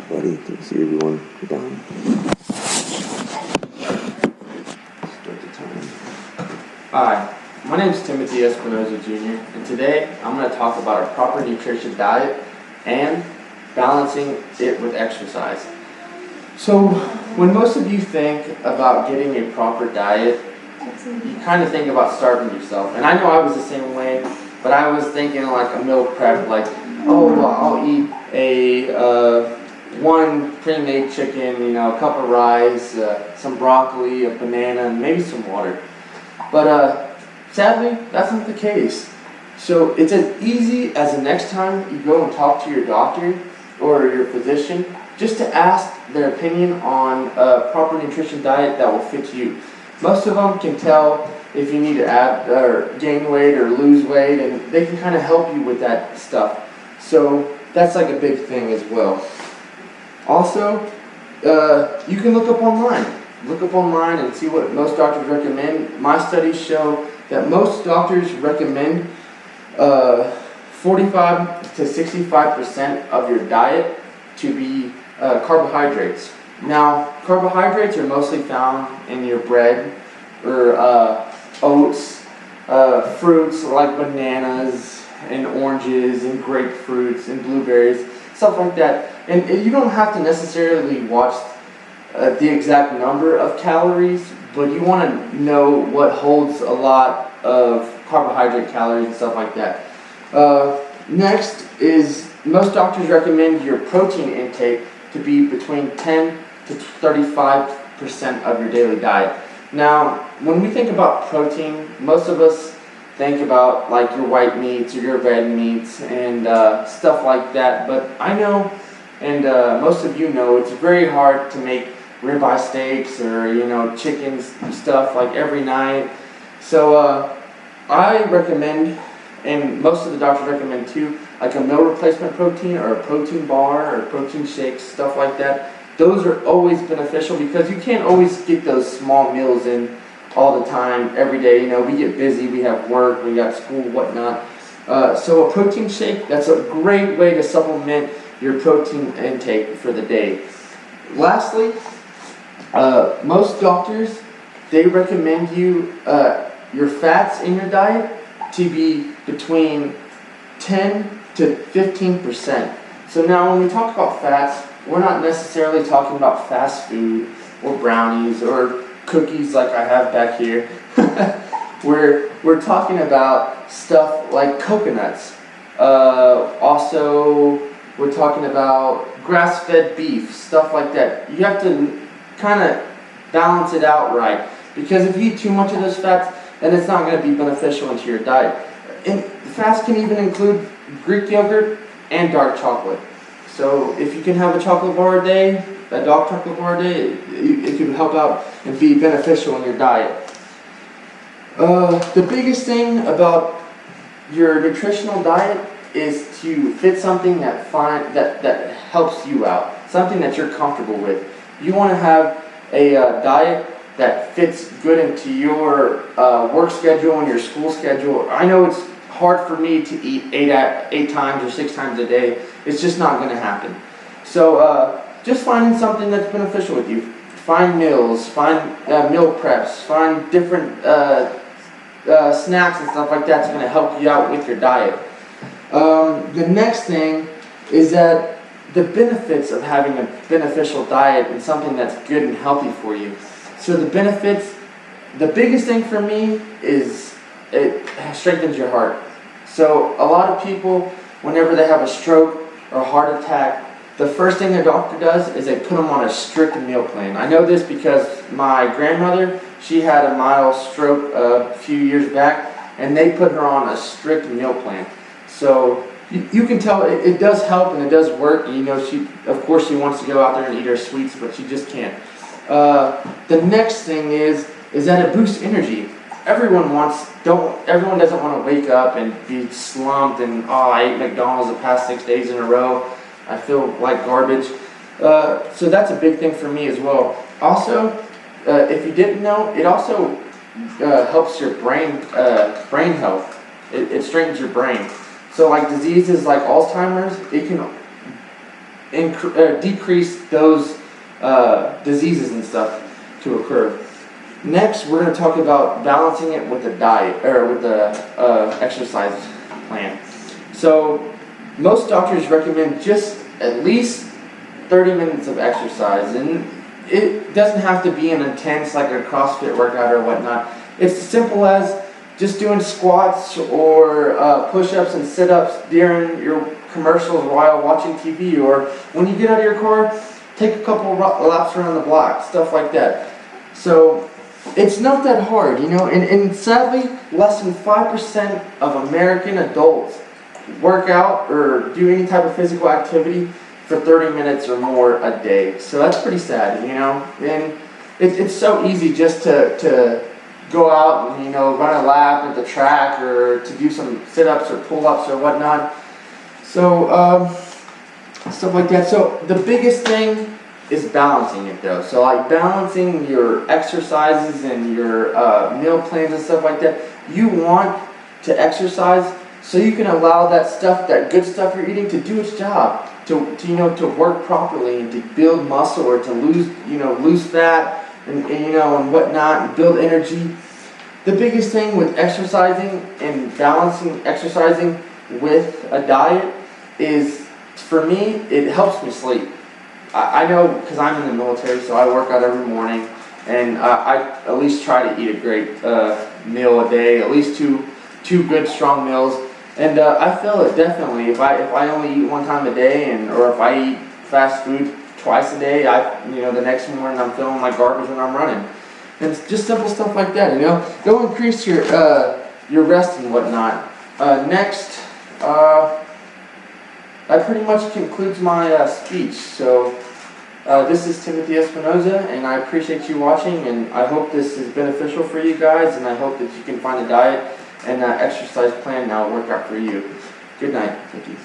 buddy. Can you see everyone down? Start the time. Hi, my name is Timothy Espinoza Jr. and today I'm going to talk about a proper nutrition diet and balancing it with exercise. So when most of you think about getting a proper diet, you kind of think about starving yourself. And I know I was the same way, but I was thinking like a meal prep, like, oh, well, I'll eat a one pre-made chicken, a cup of rice, some broccoli, a banana, and maybe some water. But sadly, that's not the case. So it's as easy as the next time you go and talk to your doctor or your physician, just to ask their opinion on a proper nutrition diet that will fit you. Most of them can tell if you need to add or gain weight or lose weight, and they can kind of help you with that stuff. So that's like a big thing as well. Also, you can look up online. Look up online and see what most doctors recommend. My studies show that most doctors recommend 45 to 65% of your diet to be carbohydrates. Now, carbohydrates are mostly found in your bread or oats, fruits like bananas and oranges and grapefruits and blueberries, stuff like that. And you don't have to necessarily watch the exact number of calories, but you want to know what holds a lot of carbohydrate calories and stuff like that. Next is most doctors recommend your protein intake to be between 10 to 35% of your daily diet. Now, when we think about protein, most of us think about like your white meats or your red meats and stuff like that. But I know, and most of you know, it's very hard to make ribeye steaks or chicken stuff like every night. So I recommend, and most of the doctors recommend too, like a meal replacement protein or a protein bar or protein shakes, stuff like that. Those are always beneficial because you can't always get those small meals in all the time, every day. We get busy, we have work, we got school, whatnot. So a protein shake, that's a great way to supplement your protein intake for the day. Lastly, most doctors, they recommend you your fats in your diet to be between 10 to 15%. So now when we talk about fats, we're not necessarily talking about fast food or brownies or cookies like I have back here. We're talking about stuff like coconuts. Also, we're talking about grass-fed beef, stuff like that. You have to kind of balance it out right, because if you eat too much of those fats, then it's not going to be beneficial into your diet. And fats can even include Greek yogurt and dark chocolate. So if you can have a chocolate bar a day, a dark chocolate bar a day, it can help out and be beneficial in your diet. The biggest thing about your nutritional diet is to fit something that helps you out, something that you're comfortable with. You want to have a diet that fits good into your work schedule and your school schedule. I know it's hard for me to eat eight times or 6 times a day. It's just not going to happen. So just finding something that's beneficial with you. Find meals, find meal preps, find different snacks and stuff like that's going to help you out with your diet. The next thing is that the benefits of having a beneficial diet and something that's good and healthy for you. So the benefits, the biggest thing for me is it strengthens your heart. So a lot of people, whenever they have a stroke or a heart attack, the first thing their doctor does is they put them on a strict meal plan. I know this because my grandmother, she had a mild stroke a few years back, and they put her on a strict meal plan. So you can tell it does help and it does work. Of course she wants to go out there and eat her sweets, but she just can't. The next thing is that it boosts energy. Everyone doesn't want to wake up and be slumped and, oh, I ate McDonald's the past 6 days in a row. I feel like garbage. So that's a big thing for me as well. Also, if you didn't know, it also helps your brain health. It strengthens your brain. So like diseases like Alzheimer's, decrease those diseases and stuff to occur. Next, we're going to talk about balancing it with a diet, or with the exercise plan. So, most doctors recommend just at least 30 minutes of exercise, and it doesn't have to be an intense, like a CrossFit workout or whatnot. It's as simple as just doing squats or push-ups and sit-ups during your commercials while watching TV, or when you get out of your car, take a couple laps around the block, stuff like that. So it's not that hard, you know, and sadly, less than 5% of American adults work out or do any type of physical activity for 30 minutes or more a day. So that's pretty sad, you know, and it's so easy just to go out and, you know, run a lap at the track, or to do some sit-ups or pull-ups or whatnot. So stuff like that. So the biggest thing is balancing it though. So like balancing your exercises and your meal plans and stuff like that. You want to exercise so you can allow that stuff, that good stuff you're eating, to do its job, to you know, to work properly and to build muscle, or to lose fat and you know, and whatnot, and build energy. The biggest thing with exercising and balancing exercising with a diet is, for me, it helps me sleep. I know, because I'm in the military, so I work out every morning, and I at least try to eat a great meal a day, at least two good strong meals. And I feel it definitely. If I only eat one time a day, or if I eat fast food twice a day, the next morning I'm feeling like garbage when I'm running. And it's just simple stuff like that, you know. Go increase your rest and whatnot. Next, that pretty much concludes my speech. So this is Timothy Espinoza, and I appreciate you watching, and I hope this is beneficial for you guys, and I hope that you can find a diet and exercise plan that will work out for you. Good night. Thank you.